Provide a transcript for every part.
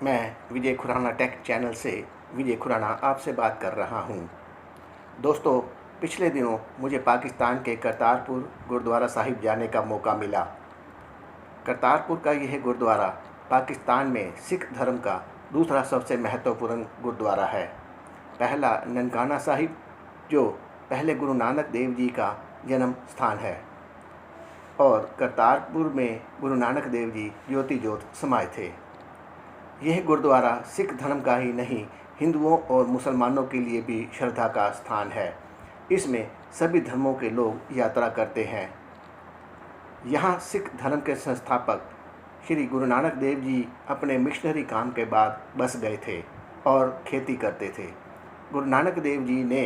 मैं विजय Khurana take channel से विजय खुराना आपसे बात कर रहा हूँ। दोस्तों, पिछले दिनों मुझे पाकिस्तान के करतारपुर गुरुद्वारा साहिब जाने का मौका मिला। करतारपुर का यह गुरुद्वारा पाकिस्तान में सिख धर्म का दूसरा सबसे महत्वपूर्ण गुरुद्वारा है। पहला ननकाना साहिब, जो पहले गुरु नानक देव जी का जन्म स्थान है, और करतारपुर में गुरु नानक देव जी ज्योति ज्योत समाये थे। यह गुरुद्वारा सिख धर्म का ही नहीं, हिंदुओं और मुसलमानों के लिए भी श्रद्धा का स्थान है। इसमें सभी धर्मों के लोग यात्रा करते हैं। यहाँ सिख धर्म के संस्थापक श्री गुरु नानक देव जी अपने मिशनरी काम के बाद बस गए थे और खेती करते थे। गुरु नानक देव जी ने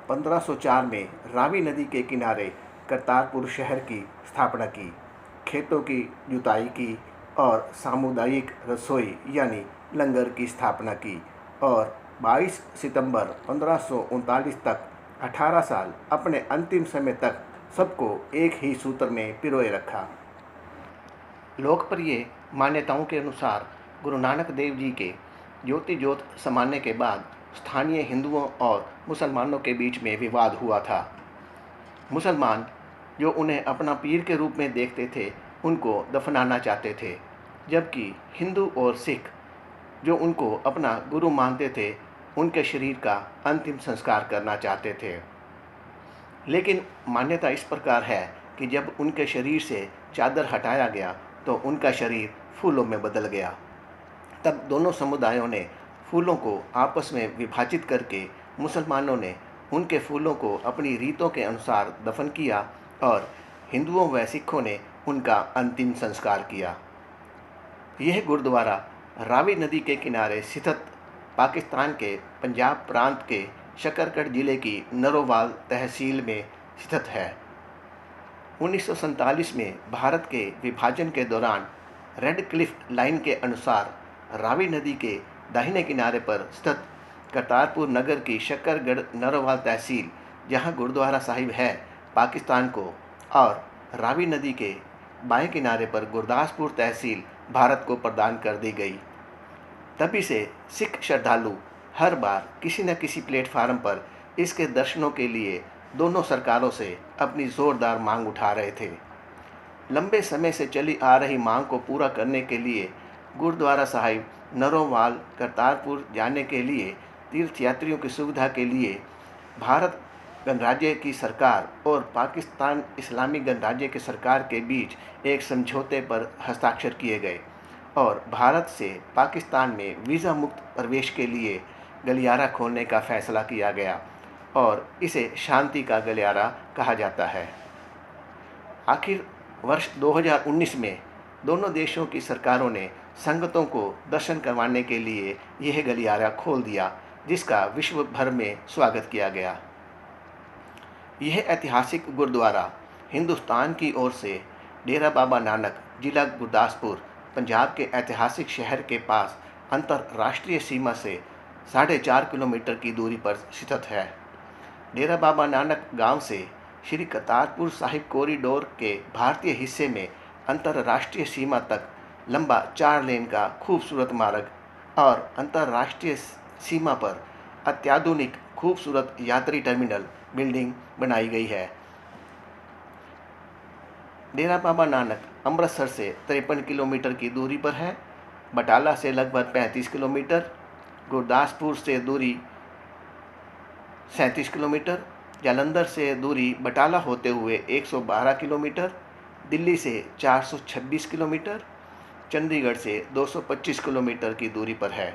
1504 में रावी नदी के किनारे करतारपुर शहर की स्थापना की, खेतों की जुताई की और सामुदायिक रसोई यानी लंगर की स्थापना की, और 22 सितंबर 1539 तक 18 साल अपने अंतिम समय तक सबको एक ही सूत्र में पिरोए रखा। लोकप्रिय मान्यताओं के अनुसार गुरु नानक देव जी के ज्योति ज्योत समाने के बाद स्थानीय हिंदुओं और मुसलमानों के बीच में विवाद हुआ था। मुसलमान, जो उन्हें अपना पीर के रूप में देखते थे, उनको दफनाना चाहते थे, जबकि हिंदू और सिख, जो उनको अपना गुरु मानते थे, उनके शरीर का अंतिम संस्कार करना चाहते थे। लेकिन मान्यता इस प्रकार है कि जब उनके शरीर से चादर हटाया गया तो उनका शरीर फूलों में बदल गया। तब दोनों समुदायों ने फूलों को आपस में विभाजित करके मुसलमानों ने उनके फूलों को अपनी रीतों के अनुसार दफन किया और हिंदुओं व सिखों ने उनका अंतिम संस्कार किया। यह गुरुद्वारा रावी नदी के किनारे स्थित पाकिस्तान के पंजाब प्रांत के शकरगढ़ जिले की नरोवाल तहसील में स्थित है। 1947 में भारत के विभाजन के दौरान रेड क्लिफ लाइन के अनुसार रावी नदी के दाहिने किनारे पर स्थित करतारपुर नगर की शकरगढ़ नरोवाल तहसील, जहां गुरुद्वारा साहिब है, पाकिस्तान को, और रावी नदी के बाएं किनारे पर गुरदासपुर तहसील भारत को प्रदान कर दी गई। तभी से सिख श्रद्धालु हर बार किसी न किसी प्लेटफार्म पर इसके दर्शनों के लिए दोनों सरकारों से अपनी ज़ोरदार मांग उठा रहे थे। लंबे समय से चली आ रही मांग को पूरा करने के लिए गुरुद्वारा साहिब नरोवाल करतारपुर जाने के लिए तीर्थयात्रियों की सुविधा के लिए भारत गणराज्य की सरकार और पाकिस्तान इस्लामी गणराज्य की सरकार के बीच एक समझौते पर हस्ताक्षर किए गए और भारत से पाकिस्तान में वीज़ा मुक्त प्रवेश के लिए गलियारा खोलने का फैसला किया गया और इसे शांति का गलियारा कहा जाता है। आखिर वर्ष 2019 में दोनों देशों की सरकारों ने संगतों को दर्शन करवाने के लिए यह गलियारा खोल दिया, जिसका विश्व भर में स्वागत किया गया। यह ऐतिहासिक गुरुद्वारा हिंदुस्तान की ओर से डेरा बाबा नानक, जिला गुरदासपुर, पंजाब के ऐतिहासिक शहर के पास अंतर्राष्ट्रीय सीमा से 4.5 किलोमीटर की दूरी पर स्थित है। डेरा बाबा नानक गांव से श्री करतारपुर साहिब कॉरिडोर के भारतीय हिस्से में अंतर्राष्ट्रीय सीमा तक लंबा 4 लेन का खूबसूरत मार्ग और अंतर्राष्ट्रीय सीमा पर अत्याधुनिक खूबसूरत यात्री टर्मिनल बिल्डिंग बनाई गई है। डेरा बाबा नानक अमृतसर से 53 किलोमीटर की दूरी पर है, बटाला से लगभग 35 किलोमीटर, गुरदासपुर से दूरी 37 किलोमीटर, जालंधर से दूरी बटाला होते हुए 112 किलोमीटर, दिल्ली से 426 किलोमीटर, चंडीगढ़ से 225 किलोमीटर की दूरी पर है।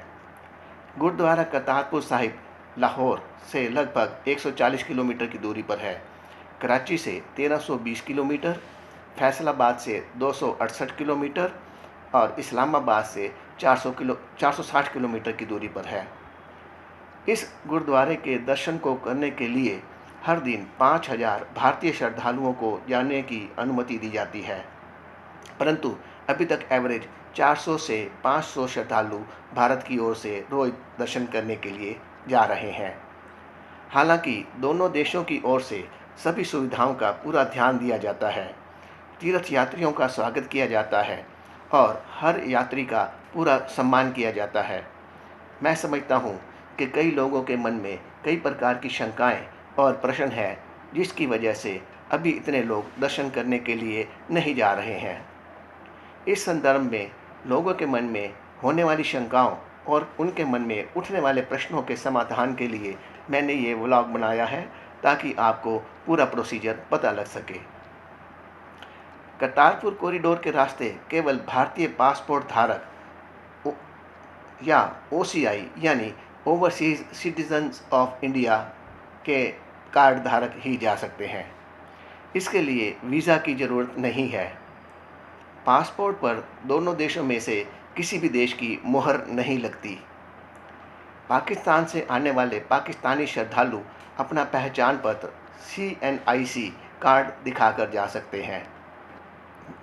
गुरुद्वारा करतारपुर साहिब लाहौर से लगभग 140 किलोमीटर की दूरी पर है, कराची से 1320 किलोमीटर, फैसलाबाद से 268 किलोमीटर और इस्लामाबाद से 460 किलोमीटर की दूरी पर है। इस गुरुद्वारे के दर्शन को करने के लिए हर दिन 5000 भारतीय श्रद्धालुओं को जाने की अनुमति दी जाती है, परंतु अभी तक एवरेज 400 से 500 श्रद्धालु भारत की ओर से रोज दर्शन करने के लिए जा रहे हैं। हालांकि दोनों देशों की ओर से सभी सुविधाओं का पूरा ध्यान दिया जाता है, तीर्थयात्रियों का स्वागत किया जाता है और हर यात्री का पूरा सम्मान किया जाता है। मैं समझता हूँ कि कई लोगों के मन में कई प्रकार की शंकाएं और प्रश्न हैं, जिसकी वजह से अभी इतने लोग दर्शन करने के लिए नहीं जा रहे हैं। इस संदर्भ में लोगों के मन में होने वाली शंकाओं और उनके मन में उठने वाले प्रश्नों के समाधान के लिए मैंने ये व्लॉग बनाया है, ताकि आपको पूरा प्रोसीजर पता लग सके। करतारपुर कॉरिडोर के रास्ते केवल भारतीय पासपोर्ट धारक या OCI यानी ओवरसीज सिटीजन्स ऑफ इंडिया के कार्ड धारक ही जा सकते हैं। इसके लिए वीज़ा की ज़रूरत नहीं है। पासपोर्ट पर दोनों देशों में से किसी भी देश की मुहर नहीं लगती। पाकिस्तान से आने वाले पाकिस्तानी श्रद्धालु अपना पहचान पत्र CNIC कार्ड दिखाकर जा सकते हैं।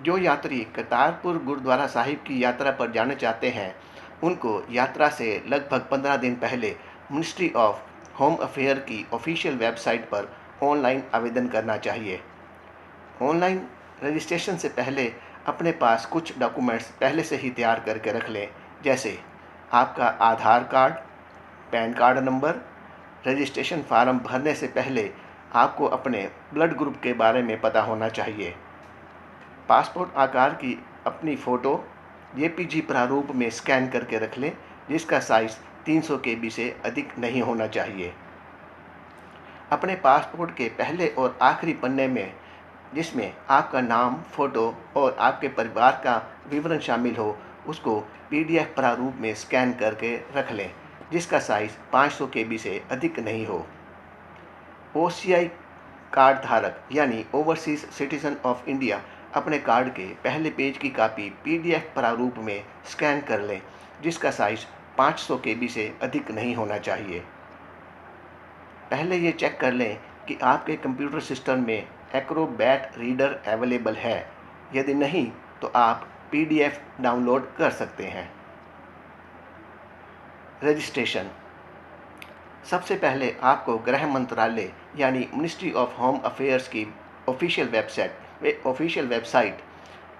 जो यात्री करतारपुर गुरुद्वारा साहिब की यात्रा पर जाना चाहते हैं, उनको यात्रा से लगभग 15 दिन पहले मिनिस्ट्री ऑफ होम अफेयर की ऑफिशियल वेबसाइट पर ऑनलाइन आवेदन करना चाहिए। ऑनलाइन रजिस्ट्रेशन से पहले अपने पास कुछ डॉक्यूमेंट्स पहले से ही तैयार करके रख लें, जैसे आपका Aadhaar card, PAN card number. Registration form भरने से पहले आपको अपने ब्लड ग्रुप के बारे में पता होना चाहिए। पासपोर्ट आकार की अपनी फ़ोटो JPG प्रारूप में स्कैन करके रख लें, जिसका साइज़ 300 KB से अधिक नहीं होना चाहिए। अपने पासपोर्ट के पहले और आखिरी पन्ने में, जिसमें आपका नाम, फ़ोटो और आपके परिवार का विवरण शामिल हो, उसको PDF प्रारूप में स्कैन करके रख लें, जिसका साइज़ 500 KB से अधिक नहीं हो। OCI कार्ड धारक यानी ओवरसीज सिटीजन ऑफ इंडिया अपने कार्ड के पहले पेज की कॉपी PDF प्रारूप में स्कैन कर लें, जिसका साइज़ 500 KB से अधिक नहीं होना चाहिए। पहले ये चेक कर लें कि आपके कंप्यूटर सिस्टम में एक्रोबैट रीडर अवेलेबल है। यदि नहीं तो आप PDF डाउनलोड कर सकते हैं। रजिस्ट्रेशन। सबसे पहले आपको गृह मंत्रालय यानी मिनिस्ट्री ऑफ होम अफेयर्स की ऑफिशियल वेबसाइट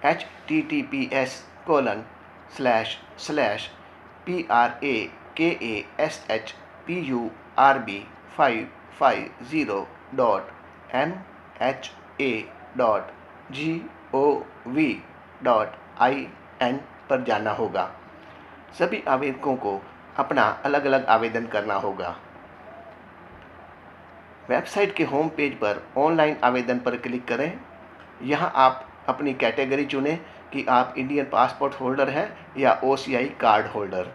https://prapazero.mha.gov.in पर जाना होगा। सभी आवेदकों को अपना अलग अलग आवेदन करना होगा। वेबसाइट के होम पेज पर ऑनलाइन आवेदन पर क्लिक करें। यहाँ आप अपनी कैटेगरी चुनें कि आप इंडियन पासपोर्ट होल्डर हैं या OCI कार्ड होल्डर।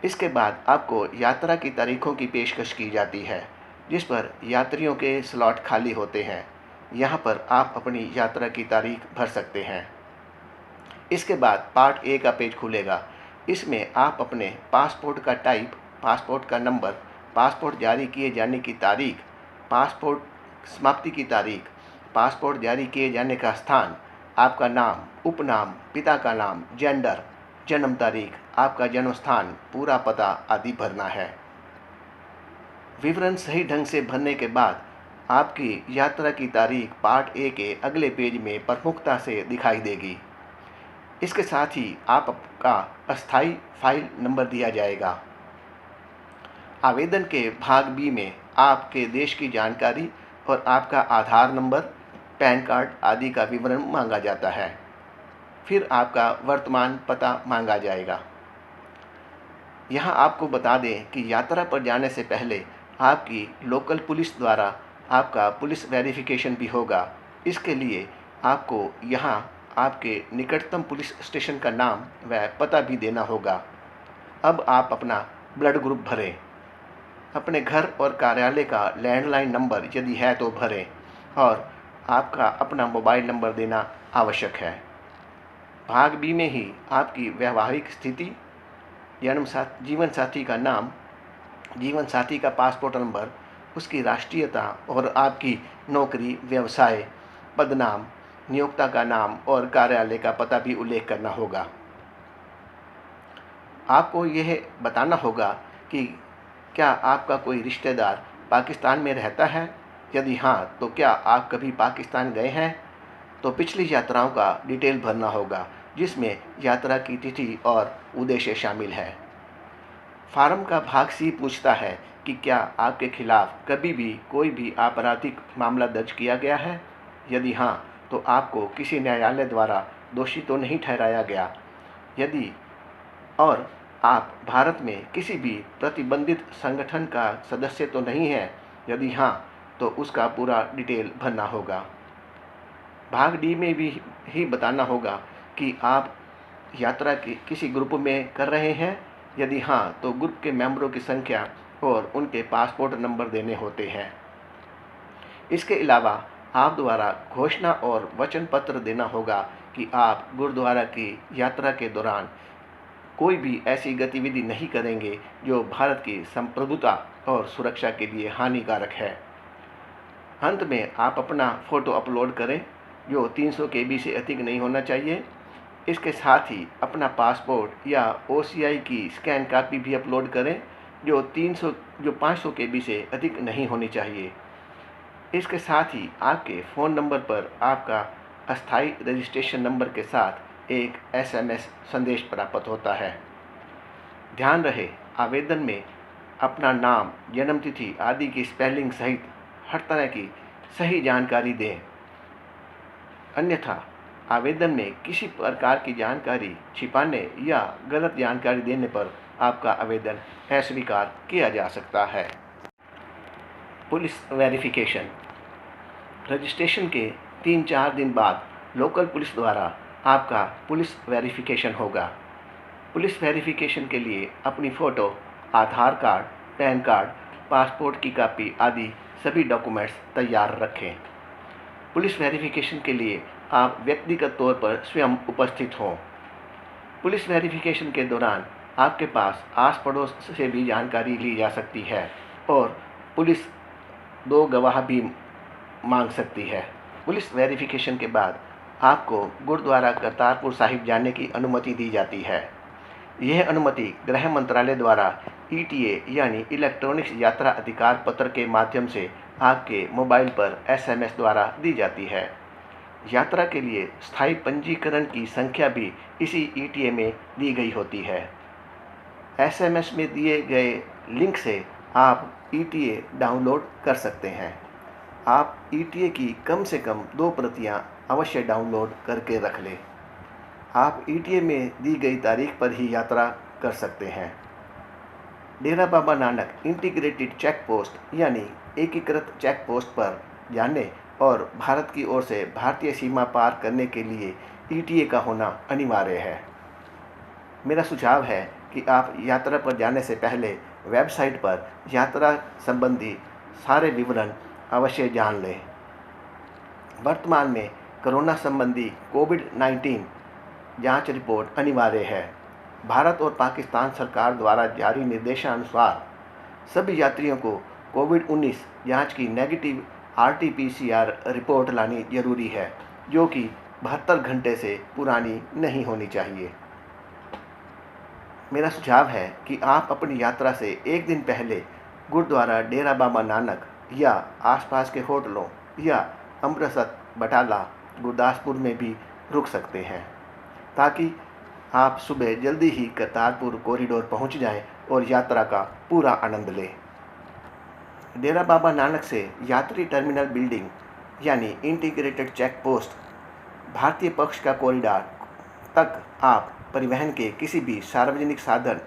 इसके बाद आपको यात्रा की तारीखों की पेशकश की जाती है, जिस पर यात्रियों के स्लॉट खाली होते हैं। यहाँ पर आप अपनी यात्रा की तारीख भर सकते हैं। इसके बाद पार्ट A का पेज खुलेगा। इसमें आप अपने पासपोर्ट का टाइप, पासपोर्ट का नंबर, पासपोर्ट जारी किए जाने की तारीख, पासपोर्ट समाप्ति की तारीख, पासपोर्ट जारी किए जाने का स्थान, आपका नाम, उपनाम, पिता का नाम, जेंडर, जन्म तारीख, आपका जन्म स्थान, पूरा पता आदि भरना है। विवरण सही ढंग से भरने के बाद आपकी यात्रा की तारीख पार्ट A के अगले पेज में प्रमुखता से दिखाई देगी। इसके साथ ही आपका अस्थायी फाइल नंबर दिया जाएगा। आवेदन के भाग B में आपके देश की जानकारी और आपका आधार नंबर, पैन कार्ड आदि का विवरण मांगा जाता है। फिर आपका वर्तमान पता मांगा जाएगा। यहाँ आपको बता दें कि यात्रा पर जाने से पहले आपकी लोकल पुलिस द्वारा आपका पुलिस वेरिफिकेशन भी होगा। इसके लिए आपको यहाँ आपके निकटतम पुलिस स्टेशन का नाम व पता भी देना होगा। अब आप अपना ब्लड ग्रुप भरें। अपने घर और कार्यालय का लैंडलाइन नंबर यदि है तो भरें, और आपका अपना मोबाइल नंबर देना आवश्यक है। भाग B में ही आपकी वैवाहिक स्थिति, जीवन साथी का नाम, जीवन साथी का पासपोर्ट नंबर, उसकी राष्ट्रीयता और आपकी नौकरी, व्यवसाय, पदनाम, नियोक्ता का नाम और कार्यालय का पता भी उल्लेख करना होगा। आपको यह बताना होगा कि क्या आपका कोई रिश्तेदार पाकिस्तान में रहता है। यदि हाँ, तो क्या आप कभी पाकिस्तान गए हैं। तो पिछली यात्राओं का डिटेल भरना होगा, जिसमें यात्रा की तिथि और उद्देश्य शामिल है। फार्म का भाग सी पूछता है कि क्या आपके खिलाफ कभी भी कोई भी आपराधिक मामला दर्ज किया गया है। यदि हाँ, तो आपको किसी न्यायालय द्वारा दोषी तो नहीं ठहराया गया। यदि और आप भारत में किसी भी प्रतिबंधित संगठन का सदस्य तो नहीं है। यदि हाँ, तो उसका पूरा डिटेल भरना होगा। भाग डी में भी ही बताना होगा कि आप यात्रा की किसी ग्रुप में कर रहे हैं। यदि हाँ, तो ग्रुप के मेंबरों की संख्या और उनके पासपोर्ट नंबर देने होते हैं। इसके अलावा आप द्वारा घोषणा और वचन पत्र देना होगा कि आप गुरुद्वारा की यात्रा के दौरान कोई भी ऐसी गतिविधि नहीं करेंगे जो भारत की संप्रभुता और सुरक्षा के लिए हानिकारक है। अंत में आप अपना फ़ोटो अपलोड करें जो 300 KB से अधिक नहीं होना चाहिए। इसके साथ ही अपना पासपोर्ट या OCI की स्कैन कॉपी भी अपलोड करें जो 500 KB से अधिक नहीं होनी चाहिए। इसके साथ ही आपके फ़ोन नंबर पर आपका अस्थायी रजिस्ट्रेशन नंबर के साथ एक SMS संदेश प्राप्त होता है। ध्यान रहे, आवेदन में अपना नाम, जन्मतिथि आदि की स्पेलिंग सहित हर तरह की सही जानकारी दें। अन्यथा आवेदन में किसी प्रकार की जानकारी छिपाने या गलत जानकारी देने पर आपका आवेदन अस्वीकार किया जा सकता है। Police verification. रजिस्ट्रेशन के 3-4 दिन बाद लोकल पुलिस द्वारा आपका पुलिस वेरिफिकेशन होगा। पुलिस वेरिफिकेशन के लिए अपनी फ़ोटो, आधार कार्ड, पैन कार्ड, पासपोर्ट की कॉपी आदि सभी डॉक्यूमेंट्स तैयार रखें। पुलिस वेरिफिकेशन के लिए आप व्यक्तिगत तौर पर स्वयं उपस्थित हों। पुलिस वेरिफिकेशन के दौरान आपके पास आस पड़ोस से भी जानकारी ली जा सकती है और पुलिस 2 गवाह भी मांग सकती है। पुलिस वेरिफिकेशन के बाद आपको गुरुद्वारा करतारपुर साहिब जाने की अनुमति दी जाती है। यह अनुमति गृह मंत्रालय द्वारा ETA यानी इलेक्ट्रॉनिक्स यात्रा अधिकार पत्र के माध्यम से आपके मोबाइल पर SMS द्वारा दी जाती है। यात्रा के लिए स्थायी पंजीकरण की संख्या भी इसी ETA में दी गई होती है। SMS में दिए गए लिंक से आप ETA डाउनलोड कर सकते हैं। आप ETA की कम से कम 2 प्रतियां अवश्य डाउनलोड करके रख लें। आप ETA में दी गई तारीख पर ही यात्रा कर सकते हैं। Dera Baba Nanak integrated check post यानी एकीकृत चेक पोस्ट पर जाने और भारत की ओर से भारतीय सीमा पार करने के लिए ETA का होना अनिवार्य है। मेरा सुझाव है कि आप यात्रा पर जाने से पहले वेबसाइट पर यात्रा संबंधी सारे विवरण अवश्य जान लें। वर्तमान में कोरोना संबंधी कोविड-19 जांच रिपोर्ट अनिवार्य है। भारत और पाकिस्तान सरकार द्वारा जारी निर्देशानुसार सभी यात्रियों को कोविड-19 जांच की नेगेटिव RT-PCR रिपोर्ट लानी जरूरी है, जो कि 72 घंटे से पुरानी नहीं होनी चाहिए। मेरा सुझाव है कि आप अपनी यात्रा से एक दिन पहले गुरुद्वारा डेरा बाबा नानक या आसपास के होटलों या अमृतसर, बटाला, गुरदासपुर में भी रुक सकते हैं, ताकि आप सुबह जल्दी ही करतारपुर कॉरिडोर पहुंच जाएं और यात्रा का पूरा आनंद लें। डेरा बाबा नानक से यात्री टर्मिनल बिल्डिंग यानी इंटीग्रेटेड चेक पोस्ट भारतीय पक्ष का कॉरिडोर तक आप परिवहन के किसी भी सार्वजनिक साधन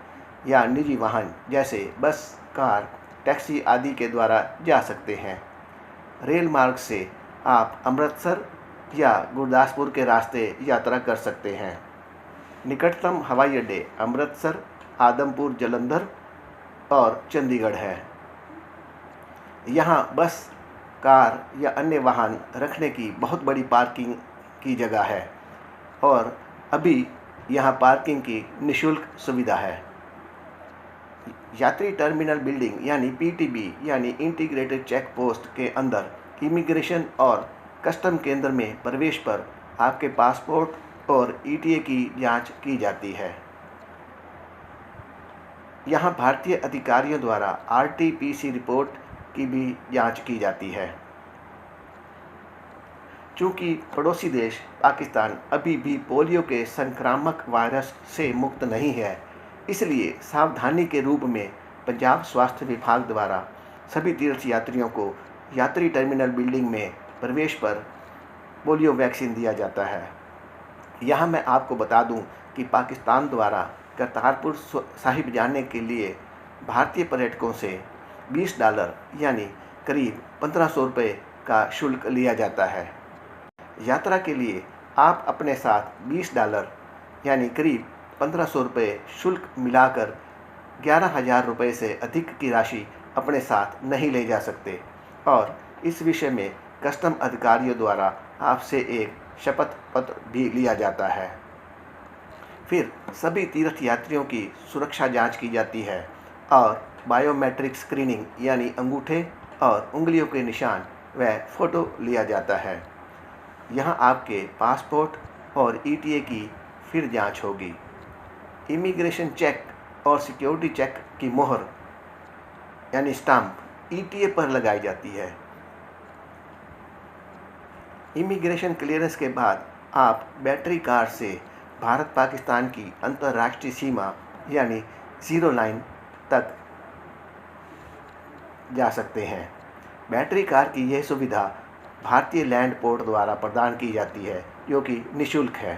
या निजी वाहन जैसे बस, कार, टैक्सी आदि के द्वारा जा सकते हैं। रेल मार्ग से आप अमृतसर या गुरदासपुर के रास्ते यात्रा कर सकते हैं। निकटतम हवाई अड्डे अमृतसर, आदमपुर, जालंधर और चंडीगढ़ है। यहाँ बस, कार या अन्य वाहन रखने की बहुत बड़ी पार्किंग की जगह है और अभी यहाँ पार्किंग की निःशुल्क सुविधा है। यात्री टर्मिनल बिल्डिंग यानी PTB यानी इंटीग्रेटेड चेक पोस्ट के अंदर इमिग्रेशन और कस्टम केंद्र में प्रवेश पर आपके पासपोर्ट और ETA की जांच की जाती है। यहाँ भारतीय अधिकारियों द्वारा RT-PC रिपोर्ट की भी जांच की जाती है। चूँकि पड़ोसी देश पाकिस्तान अभी भी पोलियो के संक्रामक वायरस से मुक्त नहीं है, इसलिए सावधानी के रूप में पंजाब स्वास्थ्य विभाग द्वारा सभी तीर्थ यात्रियों को यात्री टर्मिनल बिल्डिंग में प्रवेश पर पोलियो वैक्सीन दिया जाता है। यहाँ मैं आपको बता दूं कि पाकिस्तान द्वारा करतारपुर साहिब जाने के लिए भारतीय पर्यटकों से $20 यानी करीब 1500 रुपये का शुल्क लिया जाता है। यात्रा के लिए आप अपने साथ $20 यानी करीब 1500 रुपये शुल्क मिलाकर 11,000 रुपये से अधिक की राशि अपने साथ नहीं ले जा सकते और इस विषय में कस्टम अधिकारियों द्वारा आपसे एक शपथ पत्र भी लिया जाता है। फिर सभी तीर्थ यात्रियों की सुरक्षा जांच की जाती है और बायोमेट्रिक स्क्रीनिंग यानी अंगूठे और उंगलियों के निशान व फ़ोटो लिया जाता है। यहाँ आपके पासपोर्ट और ETA की फिर जांच होगी। इमिग्रेशन चेक और सिक्योरिटी चेक की मोहर यानी स्टाम्प ETA पर लगाई जाती है। इमिग्रेशन क्लियरेंस के बाद आप बैटरी कार से भारत पाकिस्तान की अंतर्राष्ट्रीय सीमा यानी ज़ीरो लाइन तक जा सकते हैं। बैटरी कार की यह सुविधा भारतीय लैंड पोर्ट द्वारा प्रदान की जाती है, जो कि निःशुल्क है।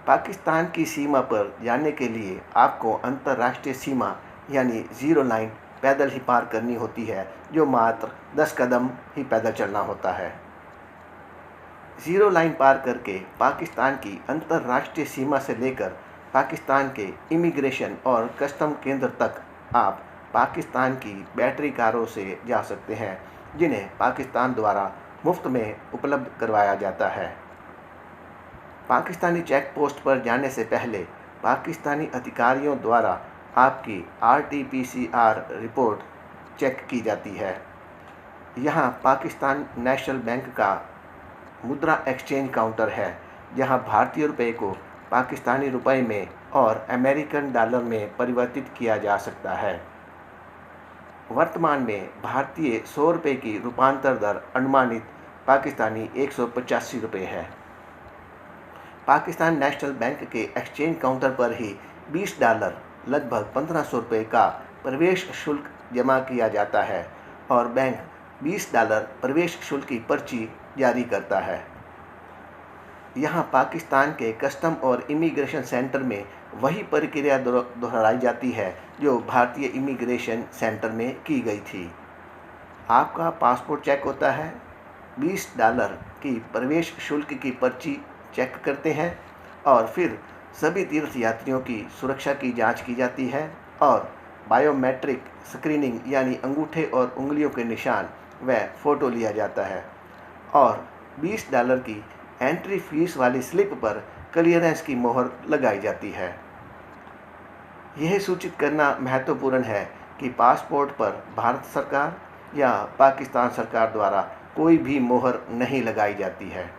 पाकिस्तान की सीमा पर जाने के लिए आपको अंतर्राष्ट्रीय सीमा यानी ज़ीरो लाइन पैदल ही पार करनी होती है, जो मात्र 10 कदम ही पैदल चलना होता है। ज़ीरो लाइन पार करके पाकिस्तान की अंतर्राष्ट्रीय सीमा से लेकर पाकिस्तान के इमिग्रेशन और कस्टम केंद्र तक आप पाकिस्तान की बैटरी कारों से जा सकते हैं, जिन्हें पाकिस्तान द्वारा मुफ्त में उपलब्ध करवाया जाता है। पाकिस्तानी चेक पोस्ट पर जाने से पहले पाकिस्तानी अधिकारियों द्वारा आपकी RT-PCR रिपोर्ट चेक की जाती है। यहाँ पाकिस्तान नेशनल बैंक का मुद्रा एक्सचेंज काउंटर है, जहाँ भारतीय रुपये को पाकिस्तानी रुपए में और अमेरिकन डॉलर में परिवर्तित किया जा सकता है। वर्तमान में भारतीय 100 रुपये की रूपांतर दर अनुमानित पाकिस्तानी 185 रुपये है। पाकिस्तान नेशनल बैंक के एक्सचेंज काउंटर पर ही $20 लगभग 1500 रुपये का प्रवेश शुल्क जमा किया जाता है और बैंक $20 प्रवेश शुल्क की पर्ची जारी करता है। यहाँ पाकिस्तान के कस्टम और इमिग्रेशन सेंटर में वही प्रक्रिया दोहराई जाती है जो भारतीय इमिग्रेशन सेंटर में की गई थी। आपका पासपोर्ट चेक होता है, $20 की प्रवेश शुल्क की पर्ची चेक करते हैं और फिर सभी तीर्थ यात्रियों की सुरक्षा की जांच की जाती है और बायोमेट्रिक स्क्रीनिंग यानी अंगूठे और उंगलियों के निशान व फ़ोटो लिया जाता है और $20 की एंट्री फीस वाली स्लिप पर क्लियरेंस की मोहर लगाई जाती है। यह सूचित करना महत्वपूर्ण है कि पासपोर्ट पर भारत सरकार या पाकिस्तान सरकार द्वारा कोई भी मोहर नहीं लगाई जाती है।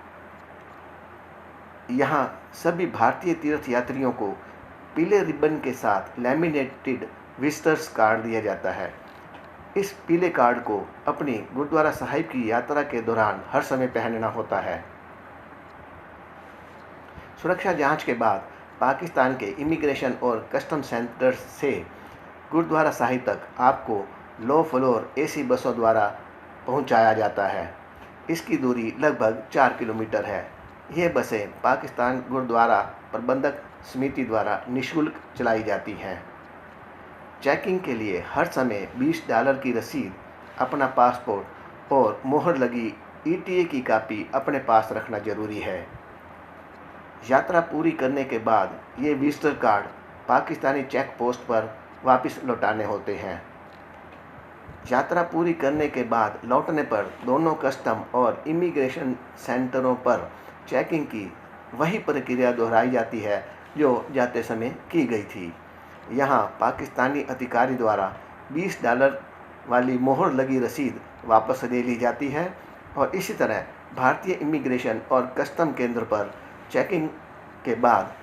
यहाँ सभी भारतीय तीर्थ यात्रियों को पीले रिबन के साथ लैमिनेटेड विजिटर्स कार्ड दिया जाता है। इस पीले कार्ड को अपनी गुरुद्वारा साहिब की यात्रा के दौरान हर समय पहनना होता है। सुरक्षा जांच के बाद पाकिस्तान के इमिग्रेशन और कस्टम सेंटर से गुरुद्वारा साहिब तक आपको लो फ्लोर AC बसों द्वारा पहुंचाया जाता है। इसकी दूरी लगभग 4 किलोमीटर है। ये बसें पाकिस्तान गुरुद्वारा प्रबंधक समिति द्वारा निःशुल्क चलाई जाती हैं। चेकिंग के लिए हर समय $20 की रसीद, अपना पासपोर्ट और मोहर लगी ETA की कापी अपने पास रखना जरूरी है। यात्रा पूरी करने के बाद ये visitor card Pakistani check post पर वापस लौटाने होते हैं। यात्रा पूरी करने के बाद लौटने पर दोनों कस्टम और इमिग्रेशन सेंटरों पर चेकिंग की वही प्रक्रिया दोहराई जाती है जो जाते समय की गई थी। यहाँ पाकिस्तानी अधिकारी द्वारा $20 वाली मोहर लगी रसीद वापस ले ली जाती है और इसी तरह भारतीय इमिग्रेशन और कस्टम केंद्र पर चेकिंग के बाद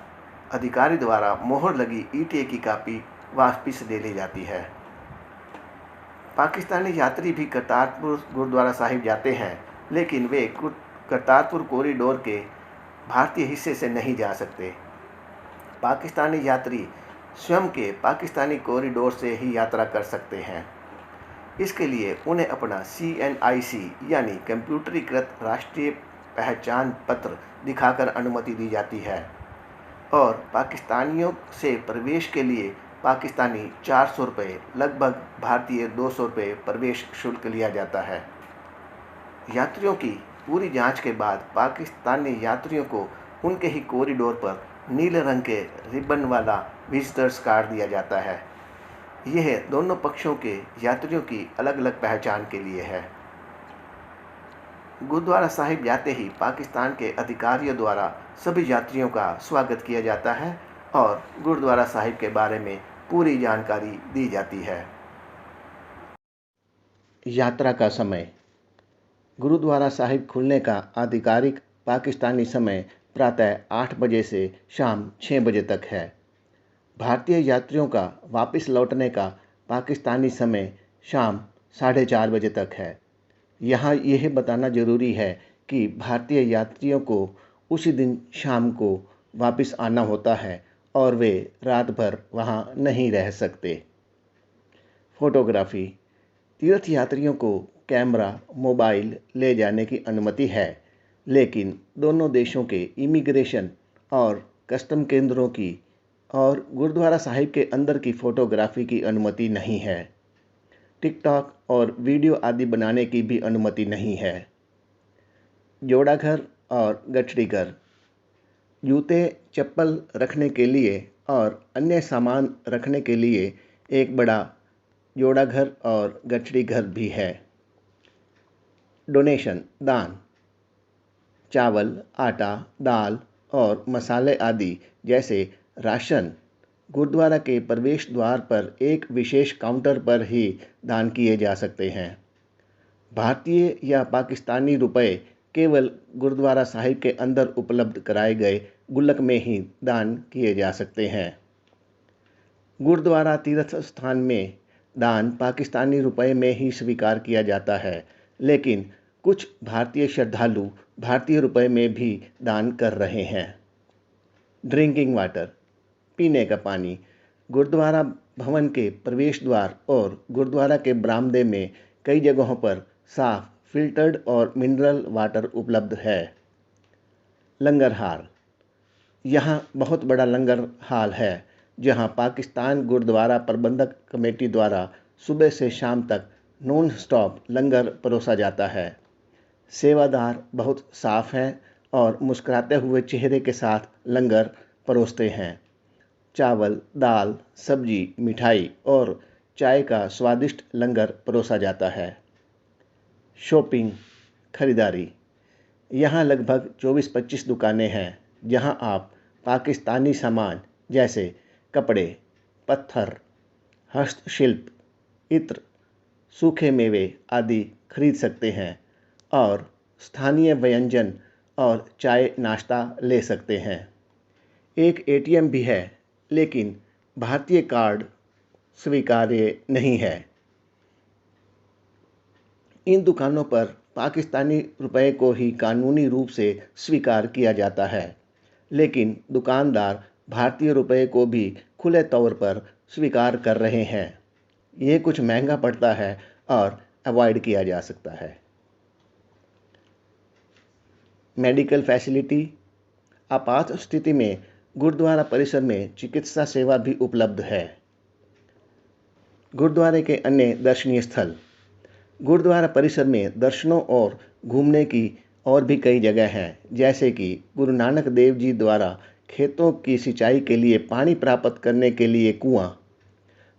अधिकारी द्वारा मोहर लगी ETA की कापी वापस ले ली जाती है। पाकिस्तानी यात्री भी करतारपुर गुरुद्वारा साहिब जाते हैं, लेकिन वे करतारपुर कॉरिडोर के भारतीय हिस्से से नहीं जा सकते। पाकिस्तानी यात्री स्वयं के पाकिस्तानी कॉरिडोर से ही यात्रा कर सकते हैं। इसके लिए उन्हें अपना CNIC यानी कंप्यूटरीकृत राष्ट्रीय पहचान पत्र दिखाकर अनुमति दी जाती है और पाकिस्तानियों से प्रवेश के लिए पाकिस्तानी 400 रुपये, लगभग भारतीय 200 रुपये प्रवेश शुल्क लिया जाता है। यात्रियों की पूरी जांच के बाद पाकिस्तानी यात्रियों को उनके ही कॉरिडोर पर नीले रंग के रिबन वाला विजिटर्स कार्ड दिया जाता है। यह दोनों पक्षों के यात्रियों की अलग अलग पहचान के लिए है। गुरुद्वारा साहिब जाते ही पाकिस्तान के अधिकारियों द्वारा सभी यात्रियों का स्वागत किया जाता है और गुरुद्वारा साहिब के बारे में पूरी जानकारी दी जाती है। यात्रा का समय। गुरुद्वारा साहिब खुलने का आधिकारिक पाकिस्तानी समय प्रातः 8 बजे से शाम 6 बजे तक है। भारतीय यात्रियों का वापस लौटने का पाकिस्तानी समय शाम 4:30 बजे तक है। यहाँ यह बताना ज़रूरी है कि भारतीय यात्रियों को उसी दिन शाम को वापस आना होता है और वे रात भर वहाँ नहीं रह सकते। फोटोग्राफी। तीर्थ यात्रियों को कैमरा, मोबाइल ले जाने की अनुमति है, लेकिन दोनों देशों के इमिग्रेशन और कस्टम केंद्रों की और गुरुद्वारा साहिब के अंदर की फ़ोटोग्राफी की अनुमति नहीं है। टिकटॉक और वीडियो आदि बनाने की भी अनुमति नहीं है। जोड़ाघर और गठरी घर। जूते, चप्पल रखने के लिए और अन्य सामान रखने के लिए एक बड़ा जोड़ाघर और गठरी घर भी है। डोनेशन, दान। चावल, आटा, दाल और मसाले आदि जैसे राशन गुरुद्वारा के प्रवेश द्वार पर एक विशेष काउंटर पर ही दान किए जा सकते हैं। भारतीय या पाकिस्तानी रुपए केवल गुरुद्वारा साहिब के अंदर उपलब्ध कराए गए गुल्लक में ही दान किए जा सकते हैं। गुरुद्वारा तीर्थ स्थान में दान पाकिस्तानी रुपए में ही स्वीकार किया जाता है, लेकिन कुछ भारतीय श्रद्धालु भारतीय रुपए में भी दान कर रहे हैं। ड्रिंकिंग वाटर, पीने का पानी। गुरुद्वारा भवन के प्रवेश द्वार और गुरुद्वारा के बरामदे में कई जगहों पर साफ, फिल्टर्ड और मिनरल वाटर उपलब्ध है। लंगर हाल। यहाँ बहुत बड़ा लंगर हाल है, जहाँ पाकिस्तान गुरुद्वारा प्रबंधक कमेटी द्वारा सुबह से शाम तक नॉन स्टॉप लंगर परोसा जाता है। सेवादार बहुत साफ हैं और मुस्कुराते हुए चेहरे के साथ लंगर परोसते हैं। चावल, दाल, सब्जी, मिठाई और चाय का स्वादिष्ट लंगर परोसा जाता है। शॉपिंग, खरीदारी। यहाँ लगभग 24-25 दुकानें हैं, जहाँ आप पाकिस्तानी सामान जैसे कपड़े, पत्थर, हस्तशिल्प, इत्र, सूखे मेवे आदि खरीद सकते हैं और स्थानीय व्यंजन और चाय नाश्ता ले सकते हैं। एक ATM भी है, लेकिन भारतीय कार्ड स्वीकार्य नहीं है। इन दुकानों पर पाकिस्तानी रुपए को ही कानूनी रूप से स्वीकार किया जाता है, लेकिन दुकानदार भारतीय रुपए को भी खुले तौर पर स्वीकार कर रहे हैं। ये कुछ महंगा पड़ता है और अवॉइड किया जा सकता है। Medical facility. आपात स्थिति में गुरुद्वारा परिसर में चिकित्सा सेवा भी उपलब्ध है। गुरुद्वारे के अन्य दर्शनीय स्थल। गुरुद्वारा परिसर में दर्शनों और घूमने की और भी कई जगह हैं, जैसे कि गुरु नानक देव जी द्वारा खेतों की सिंचाई के लिए पानी प्राप्त करने के लिए कुआं,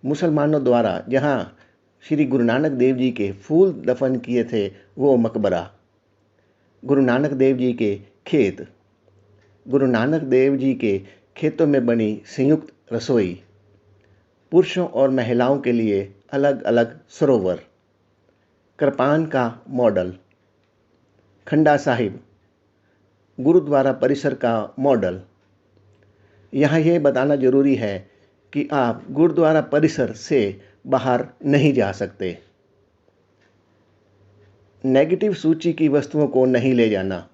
मुसलमानों द्वारा जहां श्री गुरु नानक देव जी के फूल दफन किए थे वो मकबरा, गुरु नानक देव जी के खेत, गुरु नानक देव जी के खेतों में बनी संयुक्त रसोई, पुरुषों और महिलाओं के लिए अलग अलग सरोवर, कृपान का मॉडल, खंडा साहिब गुरुद्वारा परिसर का मॉडल। यहाँ यह बताना जरूरी है कि आप गुरुद्वारा परिसर से बाहर नहीं जा सकते। नेगेटिव सूची की वस्तुओं को नहीं ले जाना।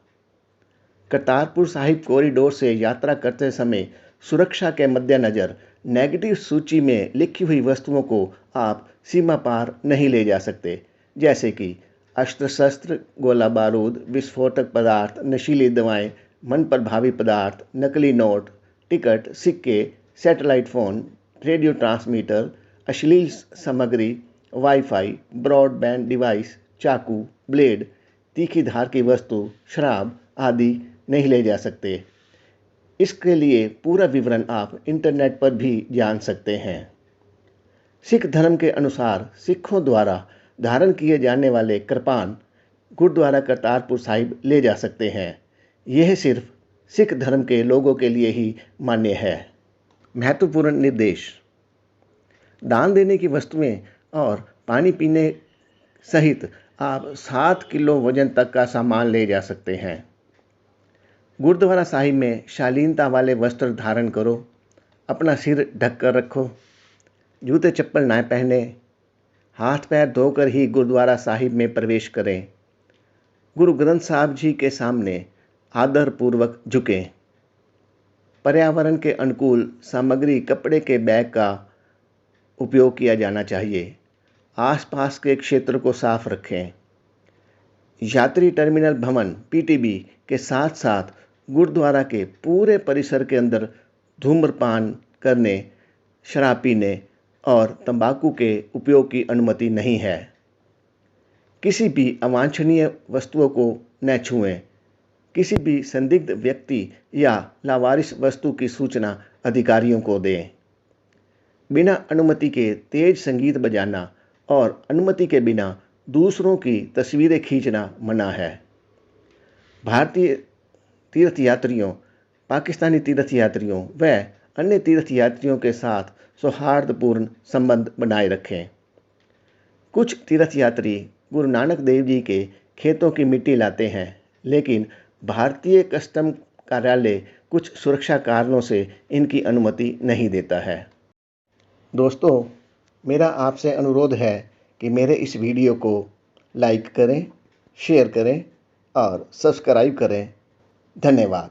करतारपुर साहिब कॉरिडोर से यात्रा करते समय सुरक्षा के मद्देनज़र नेगेटिव सूची में लिखी हुई वस्तुओं को आप सीमा पार नहीं ले जा सकते, जैसे कि अस्त्र शस्त्र, गोला बारूद, विस्फोटक पदार्थ, नशीली दवाएं, मन प्रभावी पदार्थ, नकली नोट, टिकट, सिक्के, सैटेलाइट फ़ोन, रेडियो ट्रांसमीटर, अश्लील सामग्री, वाईफाई, ब्रॉडबैंड डिवाइस, चाकू, ब्लेड, तीखी धार की वस्तु, शराब आदि नहीं ले जा सकते। इसके लिए पूरा विवरण आप इंटरनेट पर भी जान सकते हैं। सिख धर्म के अनुसार सिखों द्वारा धारण किए जाने वाले कृपान गुरुद्वारा करतारपुर साहिब ले जा सकते हैं। यह सिर्फ सिख धर्म के लोगों के लिए ही मान्य है। महत्वपूर्ण निर्देश: दान देने की वस्तुएं और पानी पीने सहित आप 7 किलो वजन तक का सामान ले जा सकते हैं। गुरुद्वारा साहिब में शालीनता वाले वस्त्र धारण करो, अपना सिर ढककर रखो, जूते चप्पल न पहने, हाथ पैर धोकर ही गुरुद्वारा साहिब में प्रवेश करें। गुरु ग्रंथ साहब जी के सामने आदरपूर्वक झुकें। पर्यावरण के अनुकूल सामग्री कपड़े के बैग का उपयोग किया जाना चाहिए। आसपास के क्षेत्र को साफ रखें। यात्री टर्मिनल भवन (पीटीबी) के साथ साथ गुरुद्वारा के पूरे परिसर के अंदर धूम्रपान करने, शराब पीने और तंबाकू के उपयोग की अनुमति नहीं है। किसी भी अवांछनीय वस्तुओं को न छुएं। किसी भी संदिग्ध व्यक्ति या लावारिस वस्तु की सूचना अधिकारियों को दें। बिना अनुमति के तेज संगीत बजाना और अनुमति के बिना दूसरों की तस्वीरें खींचना मना है। भारतीय तीर्थयात्रियों, पाकिस्तानी तीर्थयात्रियों व अन्य तीर्थयात्रियों के साथ सौहार्दपूर्ण संबंध बनाए रखें। कुछ तीर्थयात्री गुरु नानक देव जी के खेतों की मिट्टी लाते हैं, लेकिन भारतीय कस्टम कार्यालय कुछ सुरक्षा कारणों से इनकी अनुमति नहीं देता है। दोस्तों, मेरा आपसे अनुरोध है कि मेरे इस वीडियो को लाइक करें, शेयर करें और सब्सक्राइब करें। धन्यवाद।